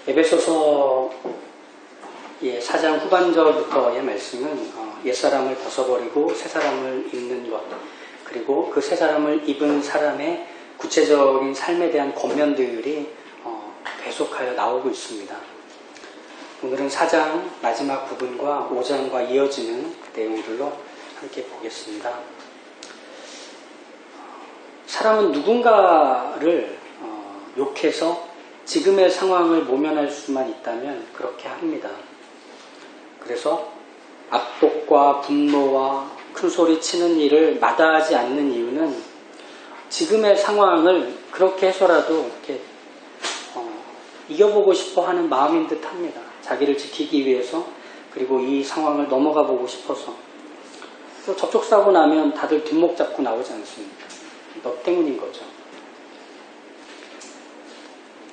에베소서 4장 후반절부터의 말씀은 옛사람을 벗어버리고 새사람을 입는 것, 그리고 그 새사람을 입은 사람의 구체적인 삶에 대한 권면들이 계속하여 나오고 있습니다. 오늘은 4장 마지막 부분과 5장과 이어지는 내용들로 함께 보겠습니다. 사람은 누군가를 욕해서 지금의 상황을 모면할 수만 있다면 그렇게 합니다. 그래서 압독과 분노와 큰소리 치는 일을 마다하지 않는 이유는 지금의 상황을 그렇게 해서라도 이렇게 이겨보고 싶어 하는 마음인 듯 합니다. 자기를 지키기 위해서, 그리고 이 상황을 넘어가 보고 싶어서. 또 접촉사고 나면 다들 뒷목 잡고 나오지 않습니까? 너 때문인 거죠.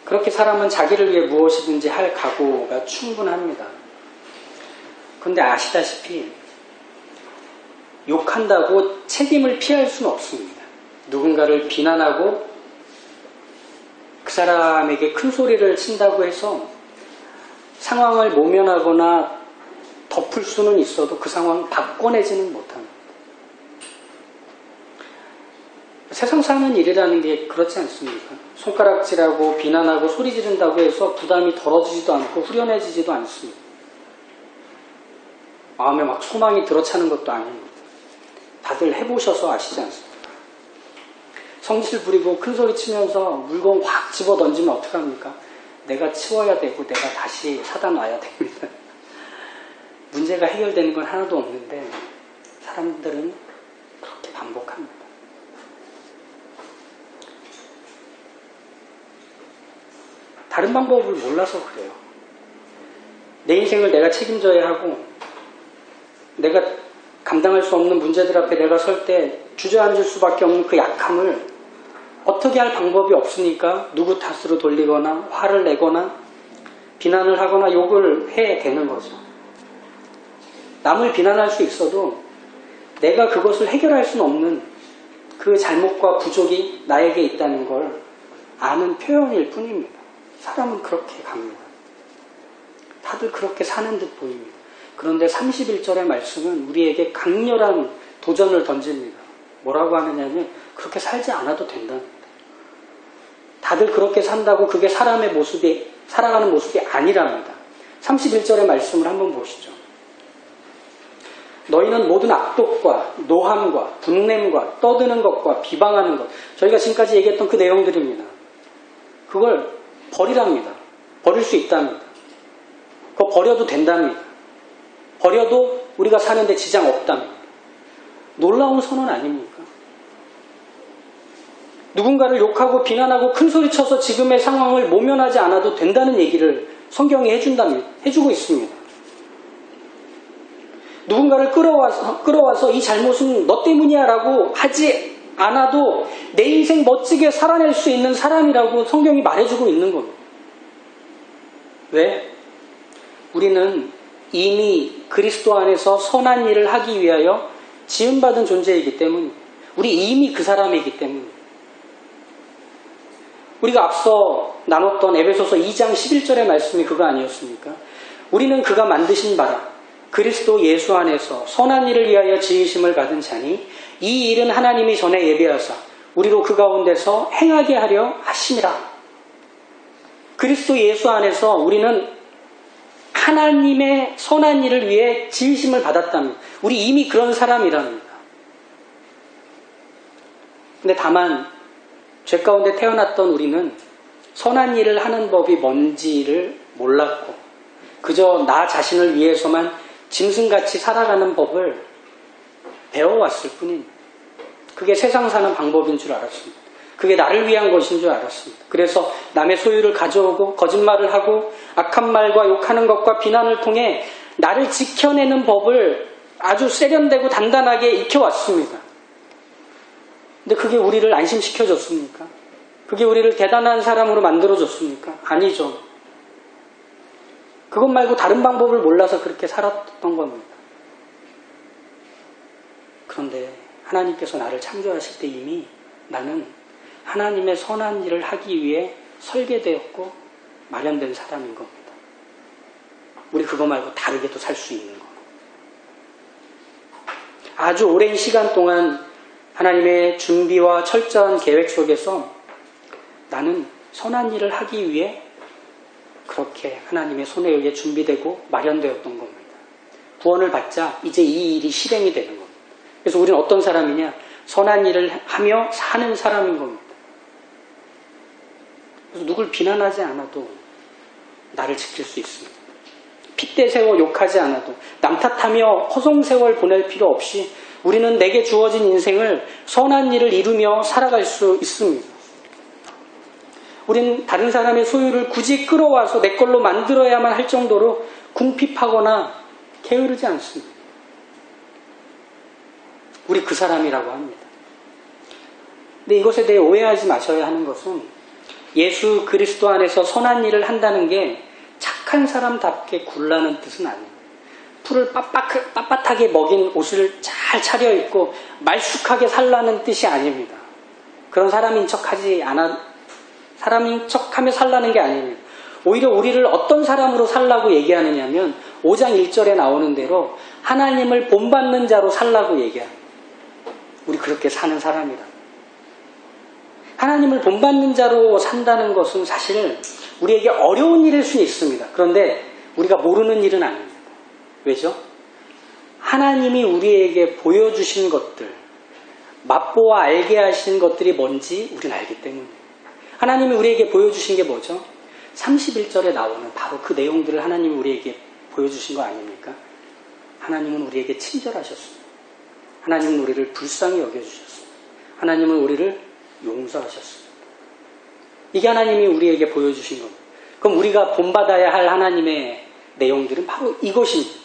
그렇게 사람은 자기를 위해 무엇이든지 할 각오가 충분합니다. 그런데 아시다시피 욕한다고 책임을 피할 수는 없습니다. 누군가를 비난하고 그 사람에게 큰 소리를 친다고 해서 상황을 모면하거나 덮을 수는 있어도 그 상황을 바꿔내지는 못합니다. 세상 사는 일이라는 게 그렇지 않습니까? 손가락질하고 비난하고 소리 지른다고 해서 부담이 덜어지지도 않고 후련해지지도 않습니다. 마음에 막 소망이 들어차는 것도 아닙니다. 다들 해보셔서 아시지 않습니까? 성질 부리고 큰소리 치면서 물건 확 집어 던지면 어떡합니까? 내가 치워야 되고 내가 다시 사다 놔야 됩니다. 문제가 해결되는 건 하나도 없는데 사람들은 그렇게 반복합니다. 다른 방법을 몰라서 그래요. 내 인생을 내가 책임져야 하고 내가 감당할 수 없는 문제들 앞에 내가 설 때 주저앉을 수밖에 없는 그 약함을 어떻게 할 방법이 없으니까 누구 탓으로 돌리거나 화를 내거나 비난을 하거나 욕을 해야 되는 거죠. 남을 비난할 수 있어도 내가 그것을 해결할 수는 없는 그 잘못과 부족이 나에게 있다는 걸 아는 표현일 뿐입니다. 사람은 그렇게 갑니다. 다들 그렇게 사는 듯 보입니다. 그런데 31절의 말씀은 우리에게 강렬한 도전을 던집니다. 뭐라고 하느냐면 그렇게 살지 않아도 된답니다. 다들 그렇게 산다고 그게 사람의 모습이, 살아가는 모습이 아니랍니다. 31절의 말씀을 한번 보시죠. 너희는 모든 악독과 노함과 분냄과 떠드는 것과 비방하는 것, 저희가 지금까지 얘기했던 그 내용들입니다. 그걸 버리랍니다. 버릴 수 있답니다. 그거 버려도 된답니다. 버려도 우리가 사는데 지장 없답니다. 놀라운 선언 아닙니까? 누군가를 욕하고 비난하고 큰소리쳐서 지금의 상황을 모면하지 않아도 된다는 얘기를 성경이 해주고 있습니다. 누군가를 끌어와서 이 잘못은 너 때문이야 라고 하지 않아도 내 인생 멋지게 살아낼 수 있는 사람이라고 성경이 말해주고 있는 겁니다. 왜? 우리는 이미 그리스도 안에서 선한 일을 하기 위하여 지음받은 존재이기 때문입니다. 우리 이미 그 사람이기 때문입니다. 우리가 앞서 나눴던 에베소서 2장 11절의 말씀이 그거 아니었습니까? 우리는 그가 만드신 바라 그리스도 예수 안에서 선한 일을 위하여 지으심을 받은 자니 이 일은 하나님이 전에 예비하사 우리로 그 가운데서 행하게 하려 하심이라. 그리스도 예수 안에서 우리는 하나님의 선한 일을 위해 지으심을 받았답니다. 우리 이미 그런 사람이랍니다. 근데 다만 죄 가운데 태어났던 우리는 선한 일을 하는 법이 뭔지를 몰랐고 그저 나 자신을 위해서만 짐승같이 살아가는 법을 배워왔을 뿐입니다. 그게 세상 사는 방법인 줄 알았습니다. 그게 나를 위한 것인 줄 알았습니다. 그래서 남의 소유를 가져오고 거짓말을 하고 악한 말과 욕하는 것과 비난을 통해 나를 지켜내는 법을 아주 세련되고 단단하게 익혀왔습니다. 근데 그게 우리를 안심시켜줬습니까? 그게 우리를 대단한 사람으로 만들어줬습니까? 아니죠. 그것 말고 다른 방법을 몰라서 그렇게 살았던 겁니다. 그런데 하나님께서 나를 창조하실 때 이미 나는 하나님의 선한 일을 하기 위해 설계되었고 마련된 사람인 겁니다. 우리 그거 말고 다르게도 살 수 있는 거. 아주 오랜 시간 동안 하나님의 준비와 철저한 계획 속에서 나는 선한 일을 하기 위해 그렇게 하나님의 손에 의해 준비되고 마련되었던 겁니다. 구원을 받자 이제 이 일이 실행이 되는 겁니다. 그래서 우리는 어떤 사람이냐? 선한 일을 하며 사는 사람인 겁니다. 그래서 누굴 비난하지 않아도 나를 지킬 수 있습니다. 핏대 세워 욕하지 않아도 남 탓하며 허송세월 보낼 필요 없이 우리는 내게 주어진 인생을 선한 일을 이루며 살아갈 수 있습니다. 우리는 다른 사람의 소유를 굳이 끌어와서 내 걸로 만들어야만 할 정도로 궁핍하거나 게으르지 않습니다. 우리 그 사람이라고 합니다. 근데 이것에 대해 오해하지 마셔야 하는 것은 예수 그리스도 안에서 선한 일을 한다는 게 착한 사람답게 굴라는 뜻은 아닙니다. 풀을 빳빳하게 먹인 옷을 잘 차려입고 말쑥하게 살라는 뜻이 아닙니다. 그런 사람인 척하며 살라는 게 아닙니다. 오히려 우리를 어떤 사람으로 살라고 얘기하느냐면 5장 1절에 나오는 대로 하나님을 본받는 자로 살라고 얘기합니다. 우리 그렇게 사는 사람이다. 하나님을 본받는 자로 산다는 것은 사실 우리에게 어려운 일일 수는 있습니다. 그런데 우리가 모르는 일은 아닙니다. 왜죠? 하나님이 우리에게 보여주신 것들, 맛보아 알게 하신 것들이 뭔지 우리는 알기 때문입니다. 하나님이 우리에게 보여주신 게 뭐죠? 31절에 나오는 바로 그 내용들을 하나님이 우리에게 보여주신 거 아닙니까? 하나님은 우리에게 친절하셨습니다. 하나님은 우리를 불쌍히 여겨주셨습니다. 하나님은 우리를 용서하셨습니다. 이게 하나님이 우리에게 보여주신 겁니다. 그럼 우리가 본받아야 할 하나님의 내용들은 바로 이것입니다.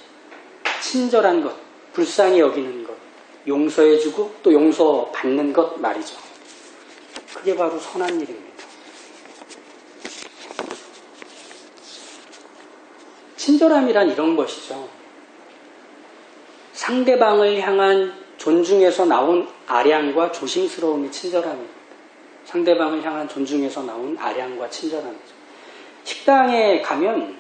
친절한 것, 불쌍히 여기는 것, 용서해주고 또 용서받는 것 말이죠. 그게 바로 선한 일입니다. 친절함이란 이런 것이죠. 상대방을 향한 존중에서 나온 아량과 조심스러움이 친절함입니다. 상대방을 향한 존중에서 나온 아량과 친절함이죠. 식당에 가면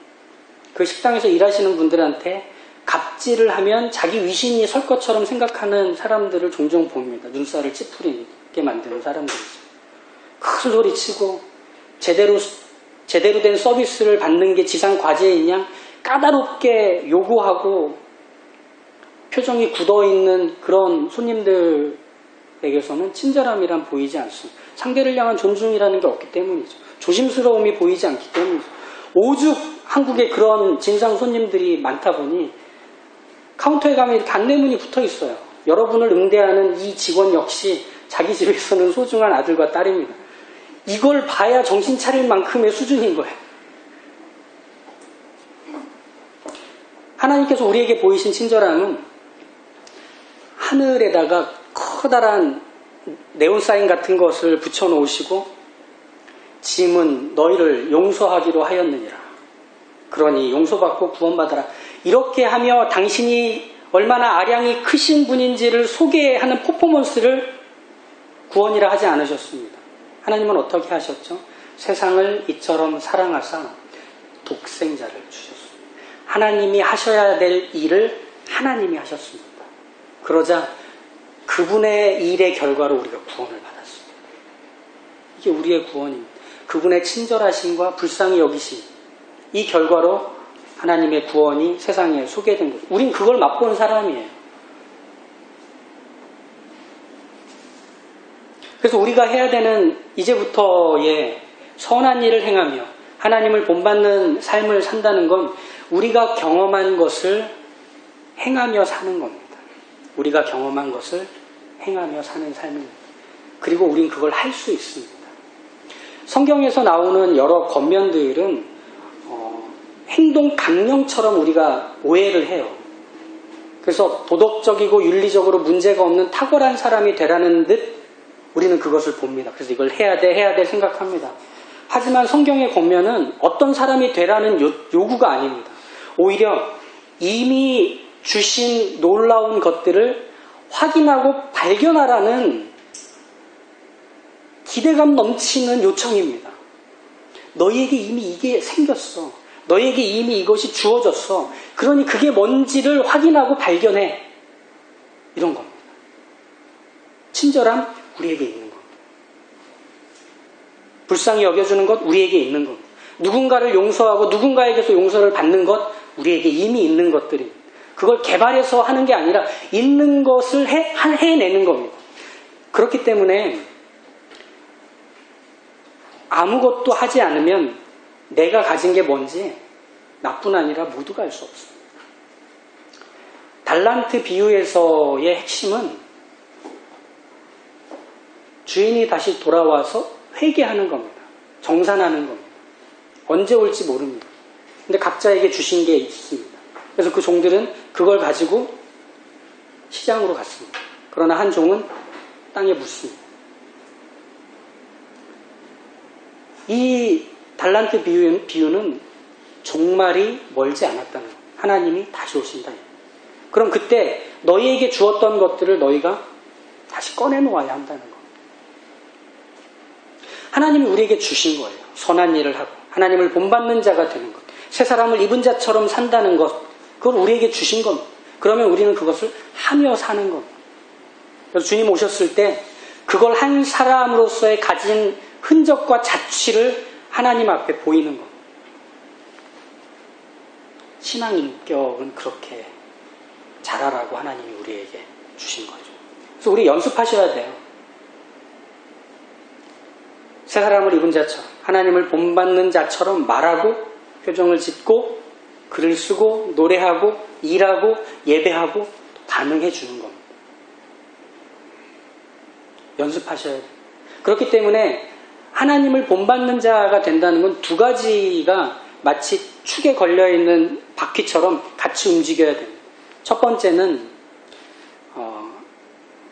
그 식당에서 일하시는 분들한테 갑질을 하면 자기 위신이 설 것처럼 생각하는 사람들을 종종 봅니다. 눈살을 찌푸리게 만드는 사람들이죠. 큰 소리 치고 제대로 된 서비스를 받는 게 지상 과제인 양 까다롭게 요구하고 표정이 굳어있는 그런 손님들에게서는 친절함이란 보이지 않습니다. 상대를 향한 존중이라는 게 없기 때문이죠. 조심스러움이 보이지 않기 때문이죠. 오죽 한국에 그런 진상 손님들이 많다 보니 카운터에 가면 이렇게 안내문이 붙어 있어요. 여러분을 응대하는 이 직원 역시 자기 집에서는 소중한 아들과 딸입니다. 이걸 봐야 정신 차릴 만큼의 수준인 거예요. 하나님께서 우리에게 보이신 친절함은 하늘에다가 커다란 네온사인 같은 것을 붙여놓으시고 짐은 너희를 용서하기로 하였느니라. 그러니 용서받고 구원받아라. 이렇게 하며 당신이 얼마나 아량이 크신 분인지를 소개하는 퍼포먼스를 구원이라 하지 않으셨습니다. 하나님은 어떻게 하셨죠? 세상을 이처럼 사랑하사 독생자를 주셨습니다. 하나님이 하셔야 될 일을 하나님이 하셨습니다. 그러자 그분의 일의 결과로 우리가 구원을 받았습니다. 이게 우리의 구원입니다. 그분의 친절하심과 불쌍히 여기심, 이 결과로 하나님의 구원이 세상에 소개된 거죠. 우린 그걸 맛본 사람이에요. 그래서 우리가 해야 되는 이제부터의 선한 일을 행하며 하나님을 본받는 삶을 산다는 건 우리가 경험한 것을 행하며 사는 겁니다. 우리가 경험한 것을 행하며 사는 삶입니다. 그리고 우린 그걸 할 수 있습니다. 성경에서 나오는 여러 권면들은 행동 강령처럼 우리가 오해를 해요. 그래서 도덕적이고 윤리적으로 문제가 없는 탁월한 사람이 되라는 듯 우리는 그것을 봅니다. 그래서 이걸 해야 돼 생각합니다. 하지만 성경의 권면은 어떤 사람이 되라는 요구가 아닙니다. 오히려 이미 주신 놀라운 것들을 확인하고 발견하라는 기대감 넘치는 요청입니다. 너희에게 이미 이게 생겼어. 너희에게 이미 이것이 주어졌어. 그러니 그게 뭔지를 확인하고 발견해. 이런 겁니다. 친절함, 우리에게 있는 겁니다. 불쌍히 여겨주는 것, 우리에게 있는 겁니다. 누군가를 용서하고 누군가에게서 용서를 받는 것, 우리에게 이미 있는 것들입니다. 그걸 개발해서 하는 게 아니라 있는 것을 해내는 겁니다. 그렇기 때문에 아무것도 하지 않으면 내가 가진 게 뭔지 나뿐 아니라 모두가 알 수 없습니다. 달란트 비유에서의 핵심은 주인이 다시 돌아와서 회개하는 겁니다. 정산하는 겁니다. 언제 올지 모릅니다. 근데 각자에게 주신 게 있습니다. 그래서 그 종들은 그걸 가지고 시장으로 갔습니다. 그러나 한 종은 땅에 묻습니다. 이 달란트 비유는 종말이 멀지 않았다는 겁니다. 하나님이 다시 오신다. 그럼 그때 너희에게 주었던 것들을 너희가 다시 꺼내놓아야 한다는 겁니다. 하나님이 우리에게 주신 거예요. 선한 일을 하고 하나님을 본받는 자가 되는 것. 새 사람을 입은 자처럼 산다는 것. 그걸 우리에게 주신 겁니다. 그러면 우리는 그것을 하며 사는 겁니다. 그래서 주님 오셨을 때 그걸 한 사람으로서의 가진 흔적과 자취를 하나님 앞에 보이는 겁니다. 신앙 인격은 그렇게 자라라고 하나님이 우리에게 주신 거죠. 그래서 우리 연습하셔야 돼요. 새 사람을 입은 자처럼 하나님을 본받는 자처럼 말하고 표정을 짓고 글을 쓰고 노래하고 일하고 예배하고 반응해 주는 겁니다. 연습하셔야 돼요. 그렇기 때문에 하나님을 본받는 자가 된다는 건 두 가지가 마치 축에 걸려있는 바퀴처럼 같이 움직여야 됩니다. 첫 번째는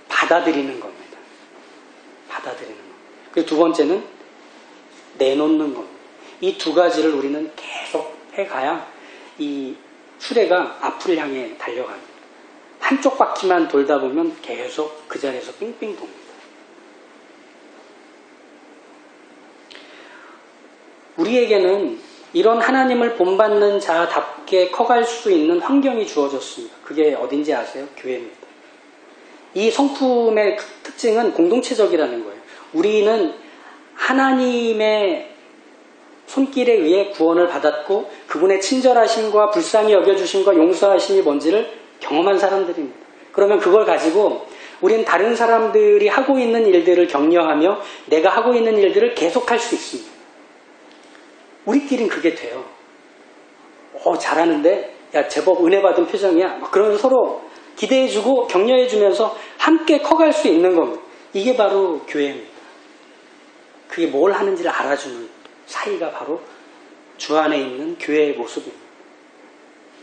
받아들이는 겁니다. 받아들이는 겁니다. 그리고 두 번째는 내놓는 겁니다. 이 두 가지를 우리는 계속 해가야 이 수레가 앞을 향해 달려갑니다. 한쪽 바퀴만 돌다 보면 계속 그 자리에서 빙빙 돕니다. 우리에게는 이런 하나님을 본받는 자답게 커갈 수 있는 환경이 주어졌습니다. 그게 어딘지 아세요? 교회입니다. 이 성품의 특징은 공동체적이라는 거예요. 우리는 하나님의 손길에 의해 구원을 받았고 그분의 친절하심과 불쌍히 여겨주심과 용서하심이 뭔지를 경험한 사람들입니다. 그러면 그걸 가지고 우리는 다른 사람들이 하고 있는 일들을 격려하며 내가 하고 있는 일들을 계속할 수 있습니다. 우리끼리는 그게 돼요. 잘하는데 야 제법 은혜 받은 표정이야. 그러면서 서로 기대해주고 격려해주면서 함께 커갈 수 있는 겁니다. 이게 바로 교회입니다. 그게 뭘 하는지를 알아주는 사이가 바로 주 안에 있는 교회의 모습입니다.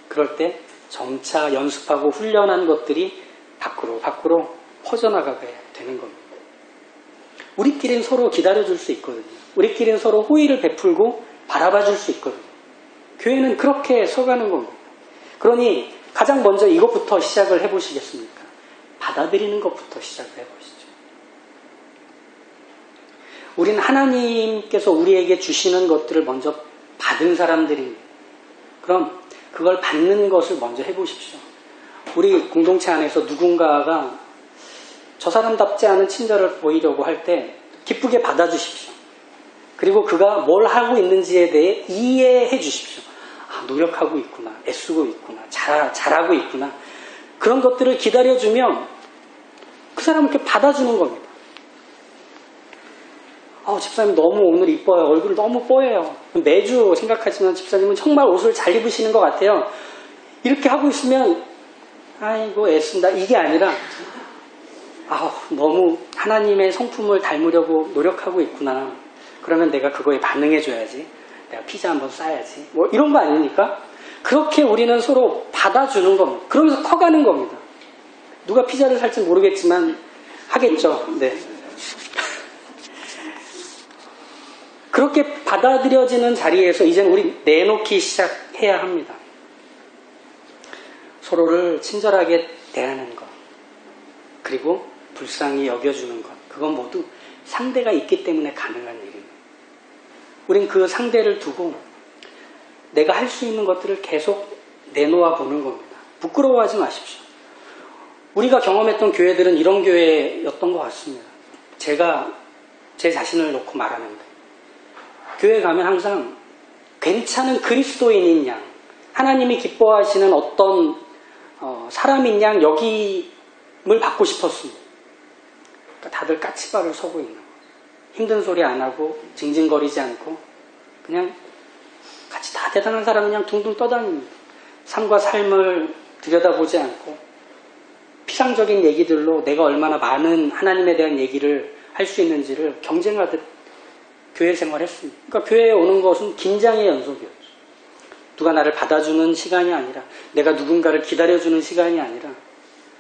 그럴 때 점차 연습하고 훈련한 것들이 밖으로 퍼져나가게 되는 겁니다. 우리끼리는 서로 기다려줄 수 있거든요. 우리끼리는 서로 호의를 베풀고 바라봐줄 수 있거든요. 교회는 그렇게 서가는 겁니다. 그러니 가장 먼저 이것부터 시작을 해보시겠습니까? 받아들이는 것부터 시작을 해보시죠. 우린 하나님께서 우리에게 주시는 것들을 먼저 받은 사람들입니다. 그럼 그걸 받는 것을 먼저 해보십시오. 우리 공동체 안에서 누군가가 저 사람답지 않은 친절을 보이려고 할 때 기쁘게 받아주십시오. 그리고 그가 뭘 하고 있는지에 대해 이해해 주십시오. 노력하고 있구나, 애쓰고 있구나, 잘하고 있구나. 그런 것들을 기다려주면 그 사람을 이렇게 받아주는 겁니다. 집사님 너무 오늘 이뻐요. 얼굴 너무 뽀예요. 매주 생각하지만 집사님은 정말 옷을 잘 입으시는 것 같아요. 이렇게 하고 있으면 아이고 애쓴다. 이게 아니라 너무 하나님의 성품을 닮으려고 노력하고 있구나. 그러면 내가 그거에 반응해줘야지. 내가 피자 한번 싸야지. 이런 거 아닙니까? 그렇게 우리는 서로 받아주는 겁니다. 그러면서 커가는 겁니다. 누가 피자를 살지 모르겠지만 하겠죠. 네. 그렇게 받아들여지는 자리에서 이제는 우리 내놓기 시작해야 합니다. 서로를 친절하게 대하는 것, 그리고 불쌍히 여겨주는 것, 그건 모두 상대가 있기 때문에 가능한 일입니다. 우린 그 상대를 두고 내가 할 수 있는 것들을 계속 내놓아 보는 겁니다. 부끄러워하지 마십시오. 우리가 경험했던 교회들은 이런 교회였던 것 같습니다. 제가 제 자신을 놓고 말하는데 교회 가면 항상 괜찮은 그리스도인인 양, 하나님이 기뻐하시는 어떤 사람인 양 여김을 받고 싶었습니다. 그러니까 다들 까치발을 서고 있는 거예요. 힘든 소리 안 하고 징징거리지 않고 그냥 같이 다 대단한 사람 그냥 둥둥 떠다닙니다. 삶과 삶을 들여다보지 않고 피상적인 얘기들로 내가 얼마나 많은 하나님에 대한 얘기를 할 수 있는지를 경쟁하듯 교회 생활했습니다. 그러니까 교회에 오는 것은 긴장의 연속이었죠. 누가 나를 받아주는 시간이 아니라 내가 누군가를 기다려주는 시간이 아니라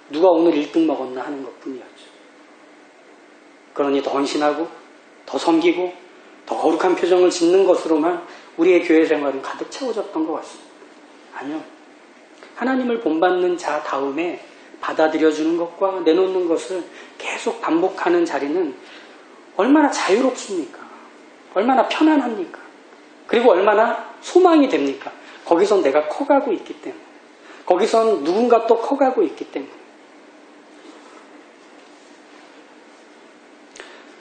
누가 오늘 1등 먹었나 하는 것뿐이었죠. 그러니 더 헌신하고 더 섬기고 더 거룩한 표정을 짓는 것으로만 우리의 교회 생활은 가득 채워졌던 것 같습니다. 아니요. 하나님을 본받는 자 다음에 받아들여주는 것과 내놓는 것을 계속 반복하는 자리는 얼마나 자유롭습니까? 얼마나 편안합니까? 그리고 얼마나 소망이 됩니까? 거기선 내가 커가고 있기 때문에. 거기선 누군가 또 커가고 있기 때문에.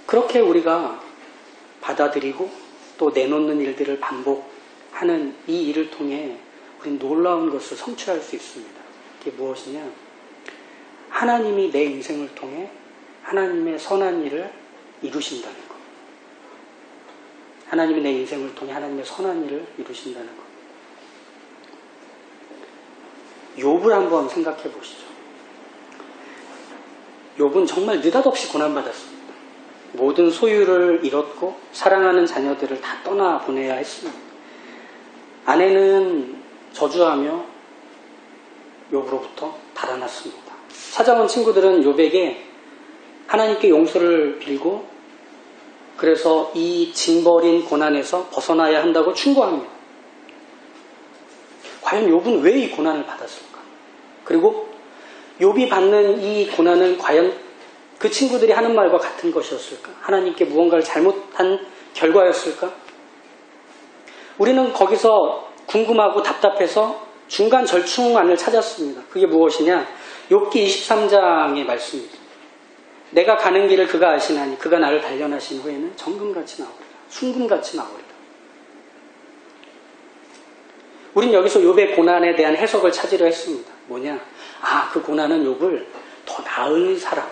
그렇게 우리가 받아들이고 또 내놓는 일들을 반복하는 이 일을 통해 우리는 놀라운 것을 성취할 수 있습니다. 그게 무엇이냐? 하나님이 내 인생을 통해 하나님의 선한 일을 이루신다는 것. 하나님이 내 인생을 통해 하나님의 선한 일을 이루신다는 것. 욥을 한번 생각해 보시죠. 욥은 정말 느닷없이 고난받았습니다. 모든 소유를 잃었고 사랑하는 자녀들을 다 떠나보내야 했습니다. 아내는 저주하며 욥으로부터 달아났습니다. 찾아온 친구들은 욥에게 하나님께 용서를 빌고 그래서 이 징벌인 고난에서 벗어나야 한다고 충고합니다. 과연 욥은 왜 이 고난을 받았을까? 그리고 욥이 받는 이 고난은 과연 그 친구들이 하는 말과 같은 것이었을까? 하나님께 무언가를 잘못한 결과였을까? 우리는 거기서 궁금하고 답답해서 중간 절충안을 찾았습니다. 그게 무엇이냐? 욥기 23장의 말씀입니다. 내가 가는 길을 그가 아시나니 그가 나를 단련하신 후에는 정금같이 나오리라. 순금같이 나오리라. 우린 여기서 욥의 고난에 대한 해석을 찾으려 했습니다. 뭐냐? 그 고난은 욥을 더 나은 사람,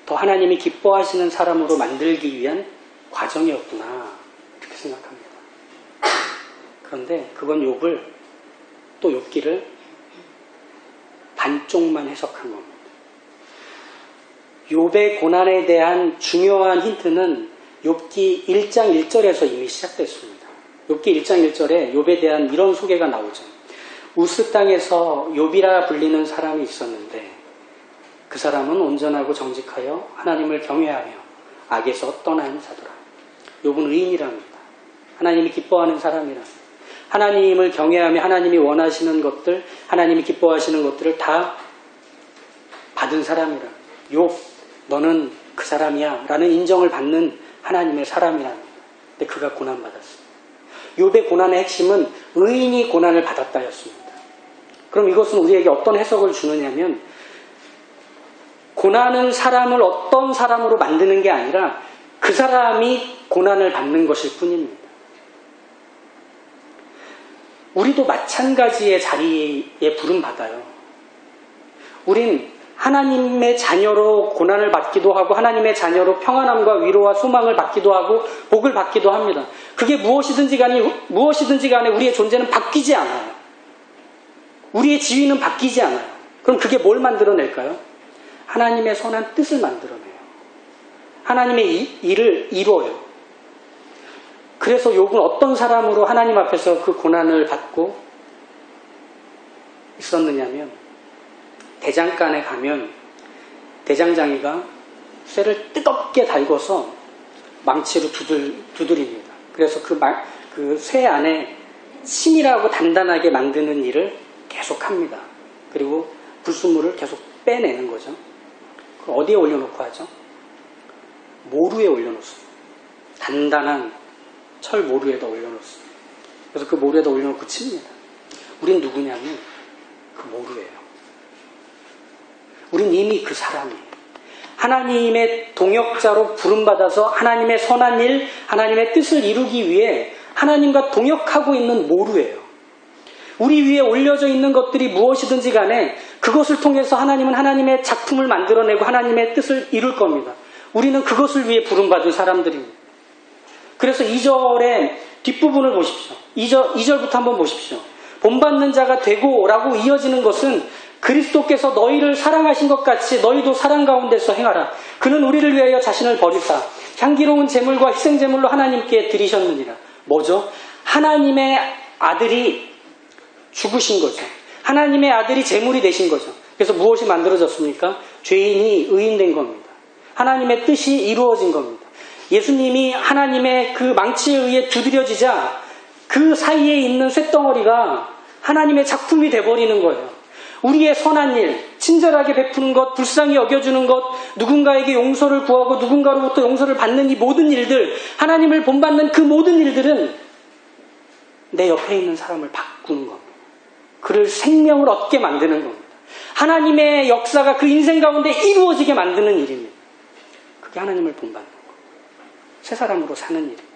더 하나님이 기뻐하시는 사람으로 만들기 위한 과정이었구나. 이렇게 생각합니다. 그런데 그건 욥을 또 욥기를 반쪽만 해석한 겁니다. 욥의 고난에 대한 중요한 힌트는 욥기 1장 1절에서 이미 시작됐습니다. 욥기 1장 1절에 욥에 대한 이런 소개가 나오죠. 우스 땅에서 욥이라 불리는 사람이 있었는데 그 사람은 온전하고 정직하여 하나님을 경외하며 악에서 떠난 자더라. 욥은 의인이랍니다. 하나님이 기뻐하는 사람이랍니다. 하나님을 경외하며 하나님이 원하시는 것들, 하나님이 기뻐하시는 것들을 다 받은 사람이라. 욥, 너는 그 사람이야 라는 인정을 받는 하나님의 사람이랍니다. 근데 그가 고난받았습니다. 욥의 고난의 핵심은 의인이 고난을 받았다였습니다. 그럼 이것은 우리에게 어떤 해석을 주느냐면 고난은 사람을 어떤 사람으로 만드는 게 아니라 그 사람이 고난을 받는 것일 뿐입니다. 우리도 마찬가지의 자리에 부름받아요. 우린 하나님의 자녀로 고난을 받기도 하고 하나님의 자녀로 평안함과 위로와 소망을 받기도 하고 복을 받기도 합니다. 그게 무엇이든지 간에 우리의 존재는 바뀌지 않아요. 우리의 지위는 바뀌지 않아요. 그럼 그게 뭘 만들어낼까요? 하나님의 선한 뜻을 만들어내요. 하나님의 일을 이루어요. 그래서 욥은 어떤 사람으로 하나님 앞에서 그 고난을 받고 있었느냐면 대장간에 가면 대장장이가 쇠를 뜨겁게 달궈서 망치로 두드립니다. 그래서 그 쇠 안에 심이라고 단단하게 만드는 일을 계속합니다. 그리고 불순물을 계속 빼내는 거죠. 그걸 어디에 올려놓고 하죠? 모루에 올려놓습니다. 단단한 철 모루에다 올려놓습니다. 그래서 그 모루에다 올려놓고 칩니다. 우린 누구냐면 그 모루예요. 우린 이미 그 사람이에요. 하나님의 동역자로 부름받아서 하나님의 선한 일, 하나님의 뜻을 이루기 위해 하나님과 동역하고 있는 모루예요. 우리 위에 올려져 있는 것들이 무엇이든지 간에 그것을 통해서 하나님은 하나님의 작품을 만들어내고 하나님의 뜻을 이룰 겁니다. 우리는 그것을 위해 부름받은 사람들입니다. 그래서 2절의 뒷부분을 보십시오. 2절부터 한번 보십시오. 본받는 자가 되고 라고 이어지는 것은 그리스도께서 너희를 사랑하신 것 같이 너희도 사랑 가운데서 행하라. 그는 우리를 위하여 자신을 버리사 향기로운 제물과 희생제물로 하나님께 드리셨느니라. 뭐죠? 하나님의 아들이 죽으신 거죠. 하나님의 아들이 제물이 되신 거죠. 그래서 무엇이 만들어졌습니까? 죄인이 의인된 겁니다. 하나님의 뜻이 이루어진 겁니다. 예수님이 하나님의 그 망치에 의해 두드려지자 그 사이에 있는 쇳덩어리가 하나님의 작품이 돼버리는 거예요. 우리의 선한 일, 친절하게 베푸는 것, 불쌍히 여겨주는 것, 누군가에게 용서를 구하고 누군가로부터 용서를 받는 이 모든 일들, 하나님을 본받는 그 모든 일들은 내 옆에 있는 사람을 바꾸는 겁니다. 그를 생명을 얻게 만드는 겁니다. 하나님의 역사가 그 인생 가운데 이루어지게 만드는 일입니다. 그게 하나님을 본받는 거예요. 새 사람으로 사는 일입니다.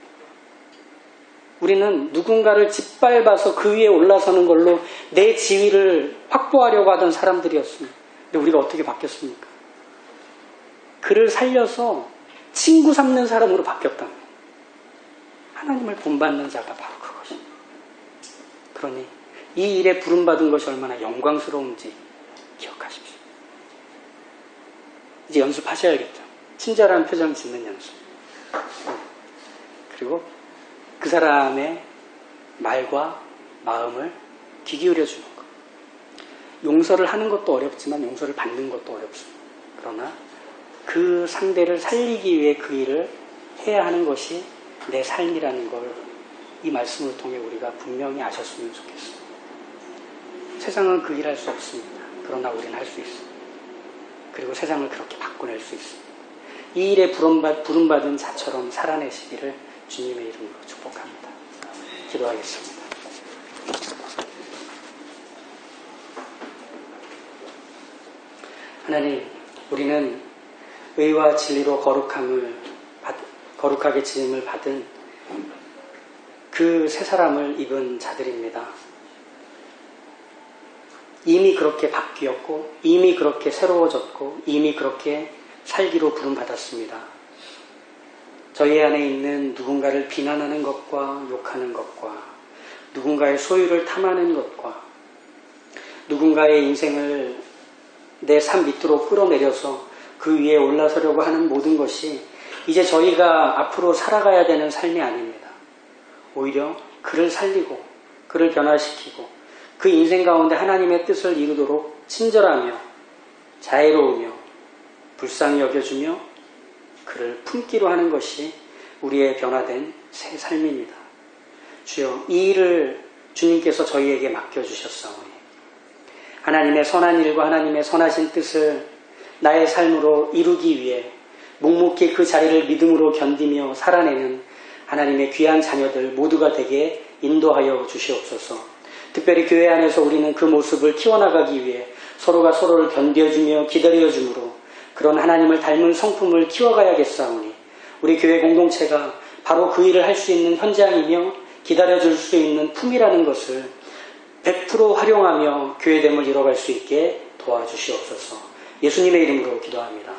우리는 누군가를 짓밟아서 그 위에 올라서는 걸로 내 지위를 확보하려고 하던 사람들이었습니다. 근데 우리가 어떻게 바뀌었습니까? 그를 살려서 친구 삼는 사람으로 바뀌었답니다. 하나님을 본받는 자가 바로 그것입니다. 그러니 이 일에 부름받은 것이 얼마나 영광스러운지 기억하십시오. 이제 연습하셔야겠죠. 친절한 표정 짓는 연습. 그리고 그 사람의 말과 마음을 귀 기울여 주는 것. 용서를 하는 것도 어렵지만 용서를 받는 것도 어렵습니다. 그러나 그 상대를 살리기 위해 그 일을 해야 하는 것이 내 삶이라는 걸 이 말씀을 통해 우리가 분명히 아셨으면 좋겠습니다. 세상은 그 일 할 수 없습니다. 그러나 우리는 할 수 있습니다. 그리고 세상을 그렇게 바꿔낼 수 있습니다. 이 일에 부름받은 자처럼 살아내시기를 주님의 이름으로 축복합니다. 기도하겠습니다. 하나님, 우리는 의와 진리로 거룩하게 지음을 받은 그 새 사람을 입은 자들입니다. 이미 그렇게 바뀌었고, 이미 그렇게 새로워졌고, 이미 그렇게 살기로 부름받았습니다. 저희 안에 있는 누군가를 비난하는 것과 욕하는 것과 누군가의 소유를 탐하는 것과 누군가의 인생을 내 삶 밑으로 끌어내려서 그 위에 올라서려고 하는 모든 것이 이제 저희가 앞으로 살아가야 되는 삶이 아닙니다. 오히려 그를 살리고 그를 변화시키고 그 인생 가운데 하나님의 뜻을 이루도록 친절하며 자애로우며 불쌍히 여겨주며 그를 품기로 하는 것이 우리의 변화된 새 삶입니다. 주여, 이 일을 주님께서 저희에게 맡겨주셨사오니 하나님의 선한 일과 하나님의 선하신 뜻을 나의 삶으로 이루기 위해 묵묵히 그 자리를 믿음으로 견디며 살아내는 하나님의 귀한 자녀들 모두가 되게 인도하여 주시옵소서. 특별히 교회 안에서 우리는 그 모습을 키워나가기 위해 서로가 서로를 견뎌주며 기다려주므로 그런 하나님을 닮은 성품을 키워가야겠사오니 우리 교회 공동체가 바로 그 일을 할 수 있는 현장이며 기다려줄 수 있는 품이라는 것을 100% 활용하며 교회됨을 이뤄갈 수 있게 도와주시옵소서. 예수님의 이름으로 기도합니다.